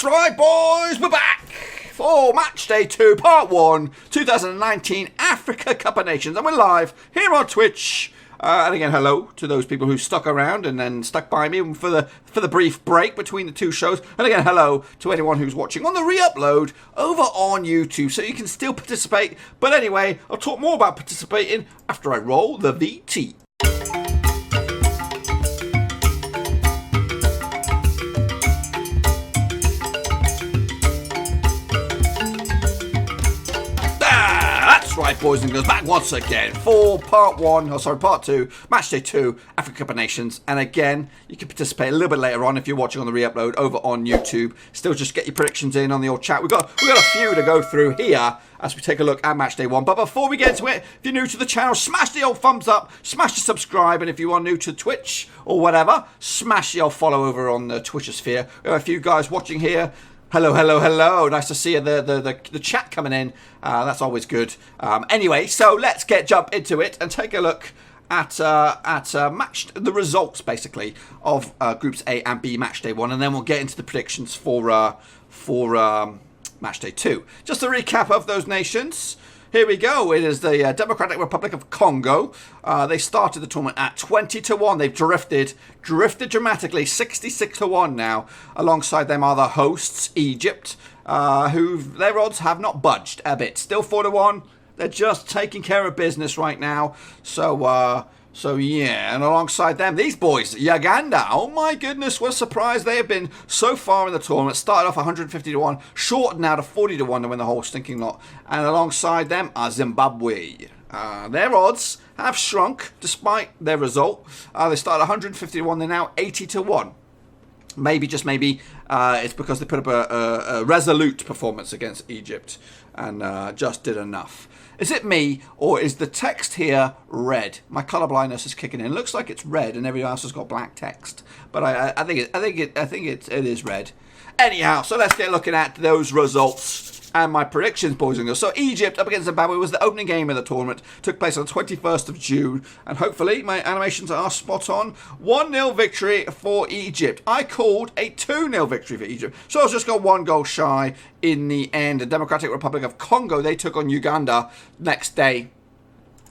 Right, boys, we're back for Matchday 2, Part 1, 2019 Africa Cup of Nations. And we're live here on Twitch. And again, hello to those people who stuck around and then stuck by me for the brief break between the two shows. And again, hello to anyone who's watching on the re-upload over on YouTube, so you can still participate. But anyway, I'll talk more about participating after I roll the VT. Right, boys and girls, back once again for part 2, Matchday 2, Africa Cup of Nations. And again, you can participate a little bit later on if you're watching on the re-upload over on YouTube. Still just get your predictions in on the old chat. We've got a few to go through here as we take a look at Matchday 1. But before we get into it, if you're new to the channel, smash the old thumbs up, smash the subscribe, and if you are new to Twitch or whatever, smash the old follow over on the Twitchosphere. We have a few guys watching here. Hello, hello, hello. Nice to see you. The chat coming in. That's always good. Anyway, so let's jump into it and take a look at the results, basically, of Groups A and B Matchday 1. And then we'll get into the predictions for Matchday 2. Just a recap of those nations. Here we go. It is the Democratic Republic of Congo. They started the tournament at 20-1. They've drifted dramatically, 66-1 now. Alongside them are the hosts, Egypt, who their odds have not budged a bit. Still 4-1. They're just taking care of business right now. So yeah, and alongside them, these boys, Uganda. Oh my goodness, what a surprise they have been so far in the tournament. Started off 150-1, shortened now to 40-1 to win the whole stinking lot. And alongside them are Zimbabwe. Their odds have shrunk despite their result. They started 150-1, they're now 80-1. Maybe, just maybe, it's because they put up a resolute performance against Egypt and just did enough. Is it me, or is the text here red? My colour blindness is kicking in. It looks like it's red, and everyone else has got black text. But I think it is red. Anyhow, so let's get looking at those results and my predictions, boys and girls. So Egypt up against Zimbabwe was the opening game of the tournament. Took place on the 21st of June. And hopefully my animations are spot on. 1-0 victory for Egypt. I called a 2-0 victory for Egypt. So I was just got one goal shy in the end. The Democratic Republic of Congo, they took on Uganda next day.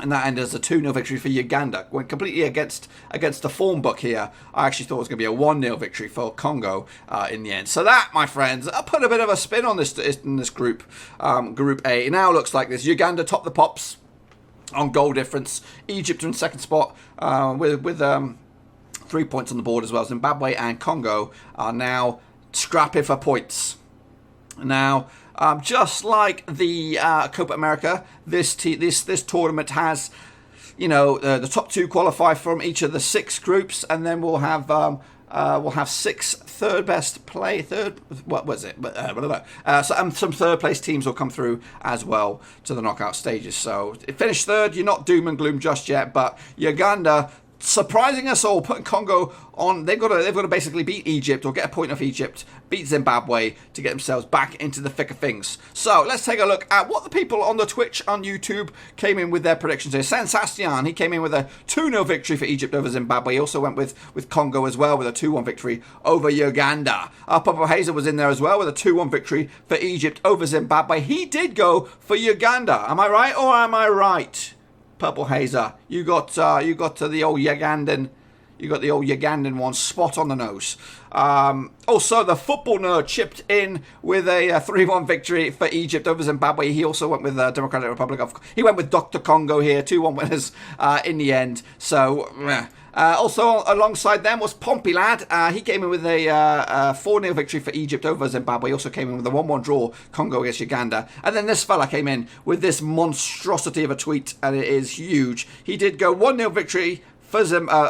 And that ended as a 2-0 victory for Uganda. Went completely against the form book here. I actually thought it was going to be a 1-0 victory for Congo in the end. So that, my friends, I put a bit of a spin on this in this group, Group A. It now looks like this. Uganda top the pops on goal difference. Egypt in second spot with 3 points on the board as well. Zimbabwe and Congo are now scrapping for points. Now, just like the Copa America, this tournament has, the top 2 qualify from each of the 6 groups, and then we'll have 6 some third place teams will come through as well to the knockout stages. So finish third, you're not doom and gloom just yet, but Uganda, surprising us all, putting Congo on. They've got to basically beat Egypt or get a point off Egypt, beat Zimbabwe to get themselves back into the thick of things. So let's take a look at what the people on the Twitch on YouTube came in with their predictions here. Sensastian, he came in with a 2-0 victory for Egypt over Zimbabwe. He also went with Congo as well with a 2-1 victory over Uganda. Papa Hazer was in there as well with a 2-1 victory for Egypt over Zimbabwe. He did go for Uganda. Am I right or am I right? Purple Hazer, you got the old Ugandan, one spot on the nose. Also, the football nerd chipped in with a 3-1 victory for Egypt over Zimbabwe. He also went with Democratic Republic of. He went with Dr. Congo here, 2-1 winners in the end. So. Also alongside them was Pompey Lad. He came in with a 4-0 victory for Egypt over Zimbabwe. He also came in with a 1-1 draw, Congo against Uganda. And then this fella came in with this monstrosity of a tweet, and it is huge. He did go 1-0 victory for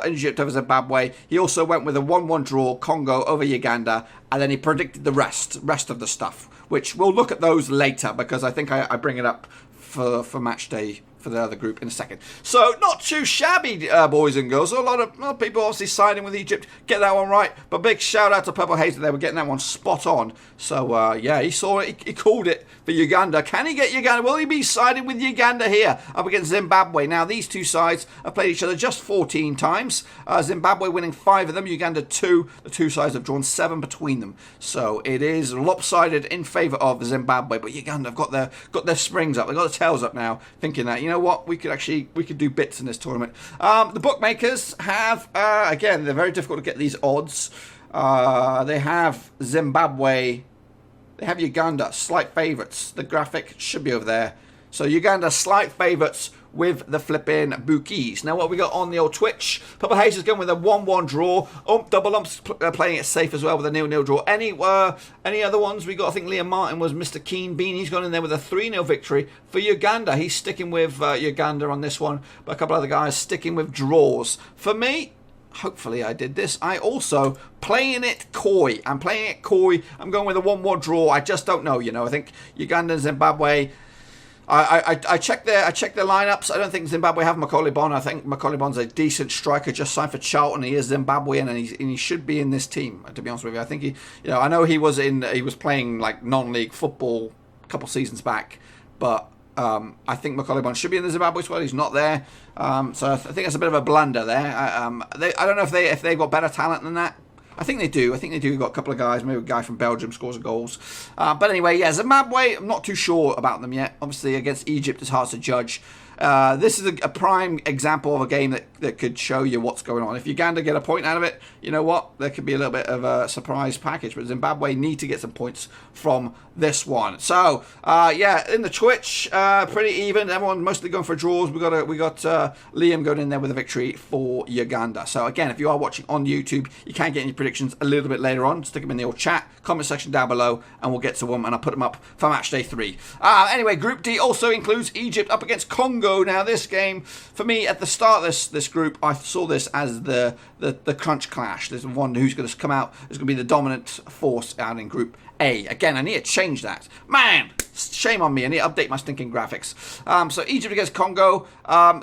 Egypt over Zimbabwe. He also went with a 1-1 draw, Congo over Uganda, and then he predicted the rest of the stuff, which we'll look at those later because I think I bring it up for match day for the other group in a second. So not too shabby, boys and girls. A lot of people obviously siding with Egypt, get that one right. But big shout out to Purple Haze, they were getting that one spot on. So yeah, he saw it, he called it for Uganda. Can he get Uganda? Will he be siding with Uganda here up against Zimbabwe? Now these two sides have played each other just 14 times. Zimbabwe winning 5 of them, Uganda 2. The two sides have drawn 7 between them. So it is lopsided in favour of Zimbabwe, but Uganda have got their springs up, they've got their tails up now, thinking that, you know what, we could do bits in this tournament. The bookmakers have, again, they're very difficult to get these odds. They have Zimbabwe, they have Uganda, slight favourites. The graphic should be over there. So Uganda, slight favourites with the flipping bookies. Now what we got on the old Twitch, Purple Haze is going with a 1-1 draw. Double Umps playing it safe as well with a 0-0 draw. Any other ones we got? I think Liam Martin was Mr. Keen Bean. He's gone in there with a 3-0 victory for Uganda. He's sticking with Uganda on this one, but a couple other guys sticking with draws. For me, hopefully I did this, I also playing it coy. I'm playing it coy. I'm going with a 1-1 draw. I just don't know, you know. I think Uganda and Zimbabwe, I checked their lineups. I don't think Zimbabwe have Macaulay Bon. I think Macaulay Bon's a decent striker, just signed for Charlton. He is Zimbabwean, and he should be in this team. To be honest with you, I think I know he was playing like non-league football a couple seasons back, but I think Macaulay Bon should be in the Zimbabwe squad. He's not there, so I think that's a bit of a blunder there. I don't know if they've got better talent than that. I think they do. We've got a couple of guys. Maybe a guy from Belgium scores goals. But anyway, yeah, Zimbabwe, I'm not too sure about them yet. Obviously, against Egypt, it's hard to judge. This is a prime example of a game that could show you what's going on. If Uganda get a point out of it, you know what? There could be a little bit of a surprise package. But Zimbabwe need to get some points from this one. So, yeah, in the Twitch, pretty even. Everyone mostly going for draws. We got Liam going in there with a victory for Uganda. So, again, if you are watching on YouTube, you can get any predictions a little bit later on. Stick them in the old chat, comment section down below, and we'll get to them, and I'll put them up for Matchday 3. Anyway, Group D also includes Egypt up against Congo. Now this game, for me, at the start of this group, I saw this as the crunch clash. There's one who's going to come out, who's going to be the dominant force out in Group A. Again, I need to change that. Man, shame on me. I need to update my stinking graphics. So Egypt against Congo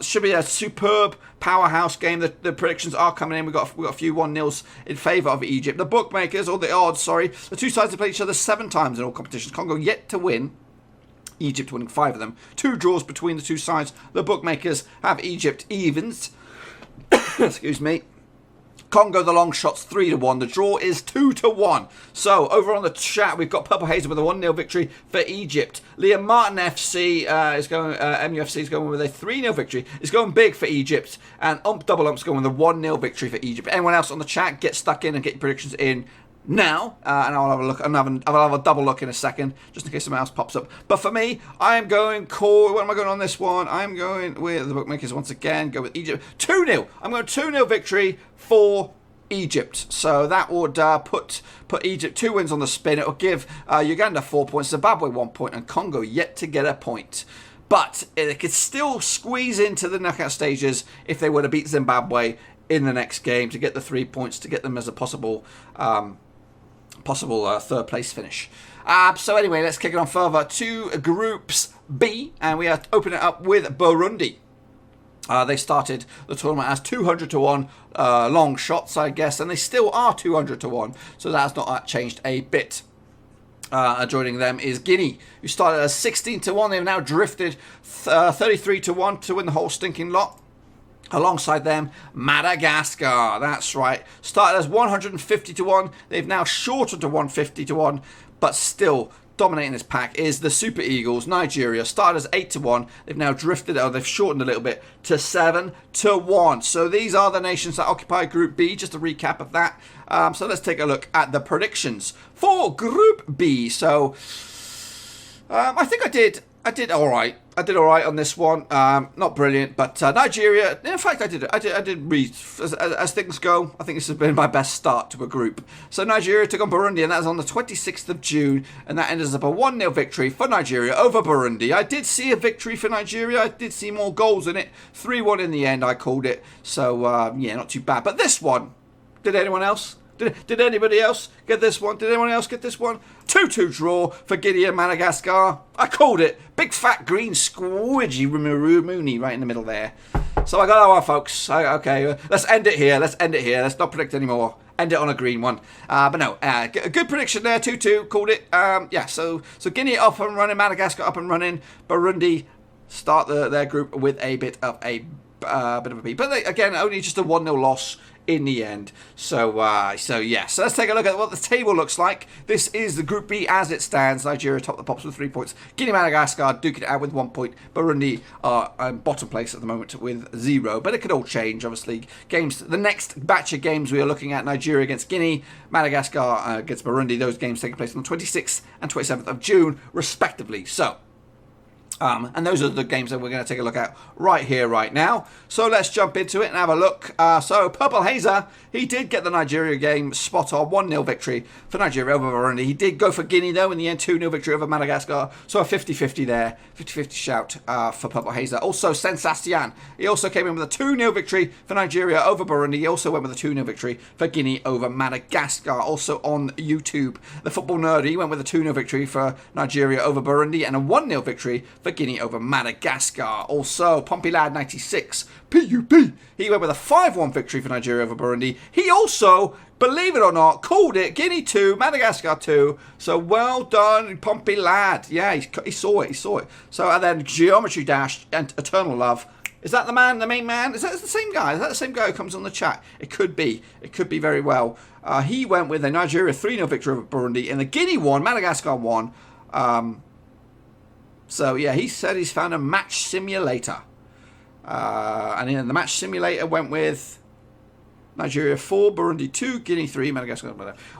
should be a superb powerhouse game. The predictions are coming in. We've got a few 1-0s in favour of Egypt. The bookmakers, or the odds, sorry, the two sides have played each other 7 times in all competitions. Congo yet to win. Egypt winning 5 of them. 2 draws between the two sides. The bookmakers have Egypt evens. Excuse me. Congo, the long shots, 3-1. The draw is 2-1. So, over on the chat, we've got Purple Haze with a 1-0 victory for Egypt. Liam Martin FC is going, MUFC is going with a 3-0 victory. It's going big for Egypt. And Double Ump's going with a 1-0 victory for Egypt. Anyone else on the chat, get stuck in and get your predictions in now, and I'll have a look. I'll have a double look in a second, just in case something else pops up. But for me, I am going cool. What am I going on this one? I'm going with the bookmakers once again. Go with Egypt. 2-0. I'm going 2-0 victory for Egypt. So that would put Egypt 2 wins on the spin. It will give Uganda 4 points, Zimbabwe 1 point, and Congo yet to get a point. But it could still squeeze into the knockout stages if they were to beat Zimbabwe in the next game to get the 3 points, to get them as a possible third place finish. So anyway, let's kick it on further to Groups B, and we are opening it up with Burundi. They started the tournament as 200-1 long shots, I guess, and they still are 200-1, so that's not changed a bit. Joining them is Guinea, who started as 16-1. They've now drifted 33-1 to win the whole stinking lot. Alongside them, Madagascar, that's right, started as 150-1. They've now shortened to 150-1, but still dominating this pack is the Super Eagles, Nigeria. Started as 8-1. They've now drifted, they've shortened a little bit to 7-1. So these are the nations that occupy Group B. Just a recap of that. So let's take a look at the predictions for Group B. So I think I did all right. I did all right on this one. Not brilliant, but Nigeria. In fact, I did read as things go. I think this has been my best start to a group. So Nigeria took on Burundi, and that was on the 26th of June, and that ended up a 1-0 victory for Nigeria over Burundi. I did see a victory for Nigeria. I did see more goals in it. 3-1 in the end. I called it. So yeah, not too bad. But this one, did anyone else Did anybody else get this one? Did anyone else get this one? 2-2 draw for Guinea and Madagascar. I called it. Big fat green squidgy Mooney right in the middle there. So I got that one, folks. Okay, let's end it here. Let's not predict anymore. End it on a green one. But no, good prediction there. 2-2, called it. Yeah, so Guinea up and running, Madagascar up and running. Burundi start their group with a bit of a beat. But again, only just a 1-0 loss in the end. So yeah. So let's take a look at what the table looks like. This is the Group B as it stands. Nigeria top the pops with 3 points. Guinea, Madagascar duking it out with 1 point. Burundi are bottom place at the moment with 0. But it could all change, obviously. Games. The next batch of games we are looking at: Nigeria against Guinea, Madagascar against Burundi. Those games taking place on the 26th and 27th of June, respectively. So. And those are the games that we're going to take a look at right here, right now. So let's jump into it and have a look. So Purple Hazer, he did get the Nigeria game spot on. 1-0 victory for Nigeria over Burundi. He did go for Guinea, though, in the end. 2-0 victory over Madagascar. So a 50-50 there. 50-50 shout for Purple Hazer. Also, Sensastian, he also came in with a 2-0 victory for Nigeria over Burundi. He also went with a 2-0 victory for Guinea over Madagascar. Also on YouTube, the Football Nerdy, he went with a 2-0 victory for Nigeria over Burundi and a 1-0 victory for Guinea over Madagascar. Also, Pompey Lad 96 PUP, he went with a 5-1 victory for Nigeria over Burundi. He also, believe it or not, called it Guinea 2, Madagascar 2. So well done, Pompey Lad. Yeah, he saw it. So and then Geometry Dash and Eternal Love. Is that the main man? Is that the same guy? Is that the same guy who comes on the chat? It could be very well. He went with a Nigeria 3-0 victory over Burundi and the Guinea 1, Madagascar 1. So, yeah, he said he's found a match simulator. And in the match simulator went with Nigeria 4, Burundi 2, Guinea 3, Madagascar,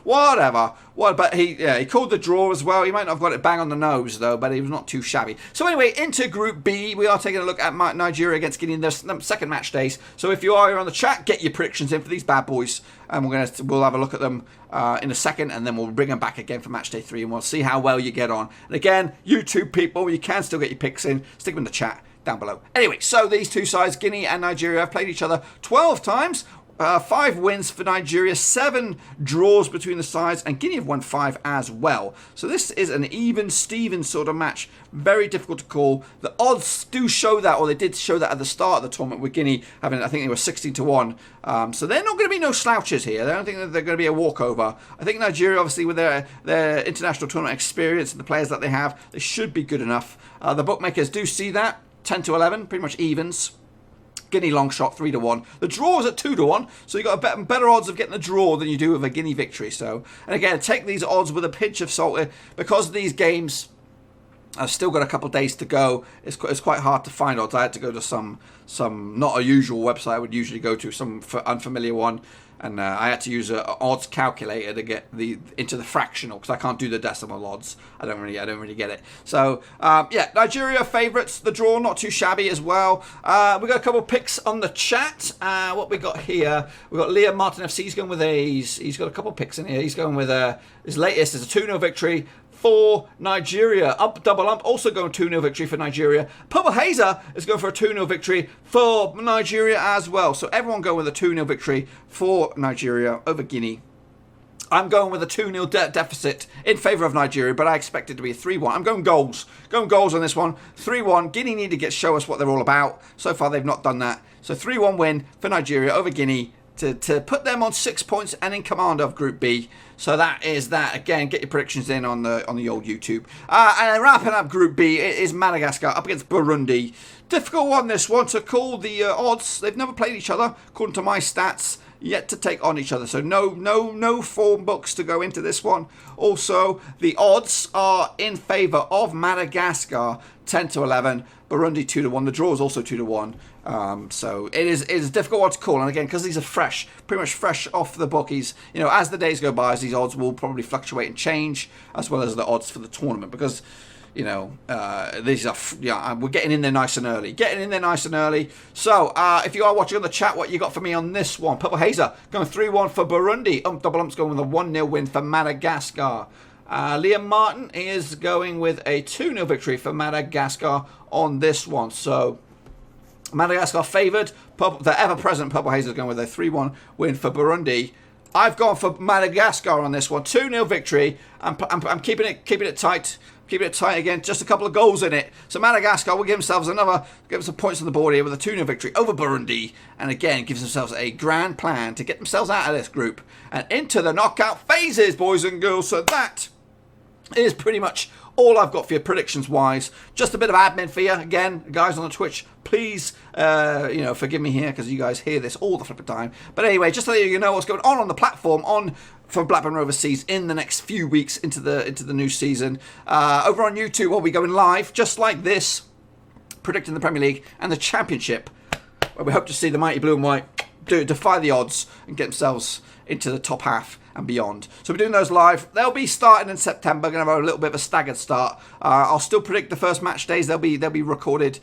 whatever. But he called the draw as well. He might not have got it bang on the nose, though, but he was not too shabby. So anyway, into Group B, we are taking a look at Nigeria against Guinea in the second match days. So if you are here on the chat, get your predictions in for these bad boys. And we'll have a look at them in a second, and then we'll bring them back again for match day 3, and we'll see how well you get on. And again, YouTube people, you can still get your picks in. Stick them in the chat down below. Anyway, so these two sides, Guinea and Nigeria, have played each other 12 times. 5 wins for Nigeria, 7 draws between the sides, and Guinea have won 5 as well. So this is an even-Steven sort of match. Very difficult to call. The odds do show that, or they did show that at the start of the tournament with Guinea having, I think they were 16-1. So they're not going to be no slouches here. I don't think that they're going to be a walkover. I think Nigeria, obviously, with their international tournament experience and the players that they have, they should be good enough. The bookmakers do see that. 10-11, pretty much evens. Guinea long shot 3-1. The draw is at 2-1, so you got a better odds of getting a draw than you do with a Guinea victory. So, and again, take these odds with a pinch of salt because these games have still got a couple of days to go. It's quite hard to find odds. I had to go to some not a usual website I would usually go to, some unfamiliar one. And I had to use an odds calculator to get into the fractional because I can't do the decimal odds. I don't really get it. So yeah, Nigeria favourites. The draw not too shabby as well. We got a couple of picks on the chat. What we got here? We got Liam Martin FC. He's going with he's got a couple of picks in here. He's going with his latest is a 2-0 victory for Nigeria. Double ump also going 2-0 victory for Nigeria. Purple Hazer is going for a 2-0 victory for Nigeria as well. So everyone going with a 2-0 victory for Nigeria over Guinea. I'm going with a 2-0 deficit in favour of Nigeria, but I expect it to be a 3-1. I'm going goals. Going goals on this one. 3-1. Guinea need to show us what they're all about. So far they've not done that. So 3-1 win for Nigeria over Guinea to put them on 6 points and in command of Group B. So that is that. Again, get your predictions in on the old YouTube. And wrapping up Group B, it is Madagascar up against Burundi. Difficult one, this one, to call the odds. They've never played each other, according to my stats. Yet to take on each other, so no form books to go into this one. Also, the odds are in favour of Madagascar, 10-11. Burundi 2-1. The draw is also 2-1. So it is a difficult one to call, and again, because these are pretty much fresh off the bookies. You know, as the days go by, these odds will probably fluctuate and change, as well as the odds for the tournament, because. You know, these are, we're getting in there nice and early. So, if you are watching on the chat, what you got for me on this one? Purple Hazer going 3-1 for Burundi. Double Ump's going with a 1-0 win for Madagascar. Liam Martin is going with a 2-0 victory for Madagascar on this one. So, Madagascar favoured. The ever-present Purple Hazer is going with a 3-1 win for Burundi. I've gone for Madagascar on this one. 2-0 victory. I'm keeping it tight. Keeping it tight again. Just a couple of goals in it. So Madagascar will give themselves some points on the board here with a 2-0 victory over Burundi. And again, gives themselves a grand plan to get themselves out of this group and into the knockout phases, boys and girls. So that is pretty much all I've got for you predictions wise. Just a bit of admin for you. Again, guys on the Twitch, please, forgive me here because you guys hear this all the flipping time. But anyway, just to let you know what's going on the platform for Blackburn Rovers Seas in the next few weeks into the new season. Over on YouTube, we'll be going live just like this, predicting the Premier League and the Championship, where we hope to see the mighty blue and white defy the odds and get themselves into the top half and beyond. So we're doing those live. They'll be starting in September. Going to have a little bit of a staggered start. I'll still predict the first match days. They'll be recorded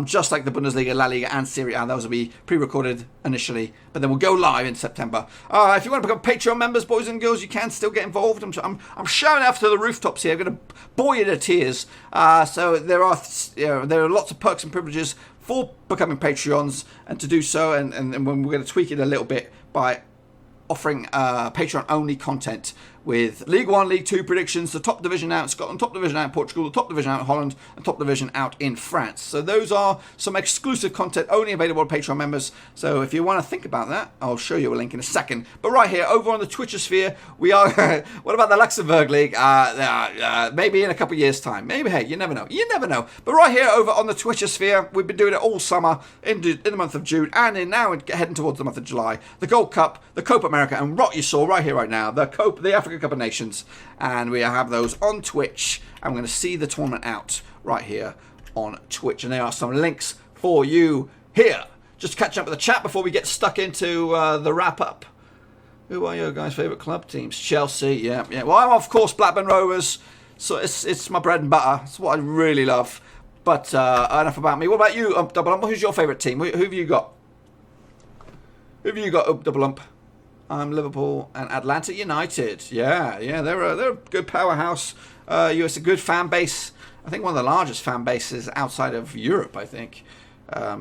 just like the Bundesliga, La Liga and Serie A. Those will be pre-recorded initially, but then we'll go live in September. If you want to become Patreon members, boys and girls, you can still get involved. I'm shouting out to the rooftops here. I'm going to bore you to tears. So there are lots of perks and privileges for becoming Patreons, and to do so, and when we're going to tweak it a little bit by offering Patreon-only content with League 1, League 2 predictions, the top division out in Scotland, top division out in Portugal, the top division out in Holland, and top division out in France. So those are some exclusive content only available to Patreon members. So if you want to think about that, I'll show you a link in a second. But right here, over on the Twitchosphere, we are... what about the Luxembourg League? Maybe in a couple of years' time. Maybe, hey, you never know. You never know. But right here, over on the Twitchosphere, we've been doing it all summer in the month of June, and now heading towards the month of July. The Gold Cup, the Copa America, and what you saw right here, right now, the Africa Cup of Nations, and we have those on Twitch. I'm going to see the tournament out right here on Twitch, and there are some links for you here. Just catching up with the chat before we get stuck into the wrap up. Who are your guys' favourite club teams? Chelsea, yeah. Well, I'm of course Blackburn Rovers, so it's my bread and butter. It's what I really love. But enough about me. What about you, Double Ump? Who's your favourite team? Who have you got? Who have you got, Double Ump? Liverpool and Atlanta United. Yeah, they're a good powerhouse. It's a good fan base. I think one of the largest fan bases outside of Europe, I think.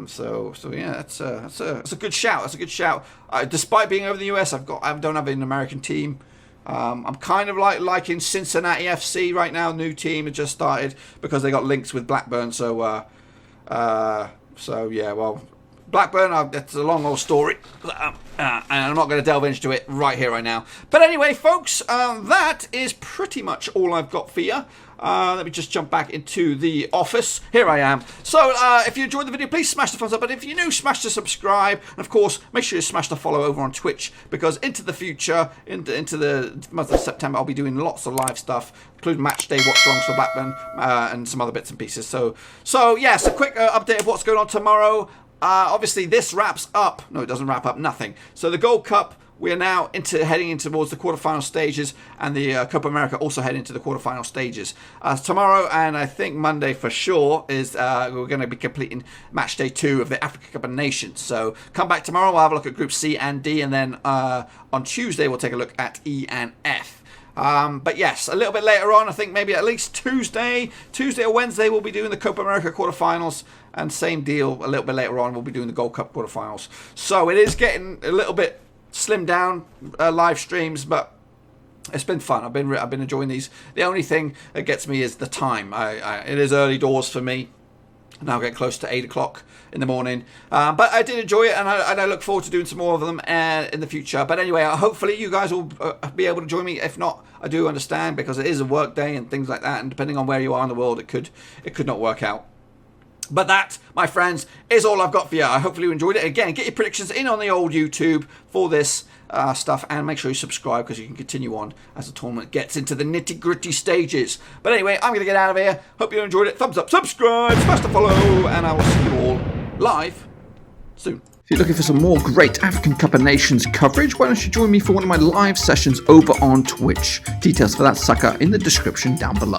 So yeah, that's a good shout. That's a good shout. Despite being over the US, I don't have an American team. I'm kind of liking Cincinnati FC right now. New team had just started because they got links with Blackburn. So yeah, well. Blackburn, that's a long old story, and I'm not going to delve into it right here, right now. But anyway, folks, that is pretty much all I've got for you. Let me just jump back into the office. Here I am. So, if you enjoyed the video, please smash the thumbs up. But if you're new, smash the subscribe. And, of course, make sure you smash the follow over on Twitch. Because into the future, into the month of September, I'll be doing lots of live stuff, including Matchday, watch-alongs for Blackburn, and some other bits and pieces. So yes, a quick update of what's going on tomorrow. Obviously, this wraps up. No, it doesn't wrap up nothing. So the Gold Cup, we are now heading in towards the quarterfinal stages, and the Copa America also heading into the quarterfinal stages. Tomorrow, and I think Monday for sure, is we're going to be completing match day 2 of the Africa Cup of Nations. So come back tomorrow, we'll have a look at Group C and D, and then on Tuesday we'll take a look at E and F. But yes, a little bit later on, I think maybe at least Tuesday or Wednesday, we'll be doing the Copa America quarterfinals, and same deal, a little bit later on, we'll be doing the Gold Cup quarterfinals. So it is getting a little bit slimmed down, live streams, but it's been fun. I've been enjoying these. The only thing that gets me is the time. It is early doors for me. Now getting close to 8 o'clock in the morning. But I did enjoy it, and I look forward to doing some more of them in the future. But anyway, hopefully you guys will be able to join me. If not, I do understand, because it is a work day and things like that, and depending on where you are in the world, it could not work out. But that, my friends, is all I've got for you. I hopefully you enjoyed it. Again, get your predictions in on the old YouTube for this stuff, and make sure you subscribe, because you can continue on as the tournament gets into the nitty-gritty stages. But anyway, I'm going to get out of here. Hope you enjoyed it. Thumbs up, subscribe, smash the follow, and I will see you all live soon. If you're looking for some more great African Cup of Nations coverage, why don't you join me for one of my live sessions over on Twitch. Details for that sucker in the description down below.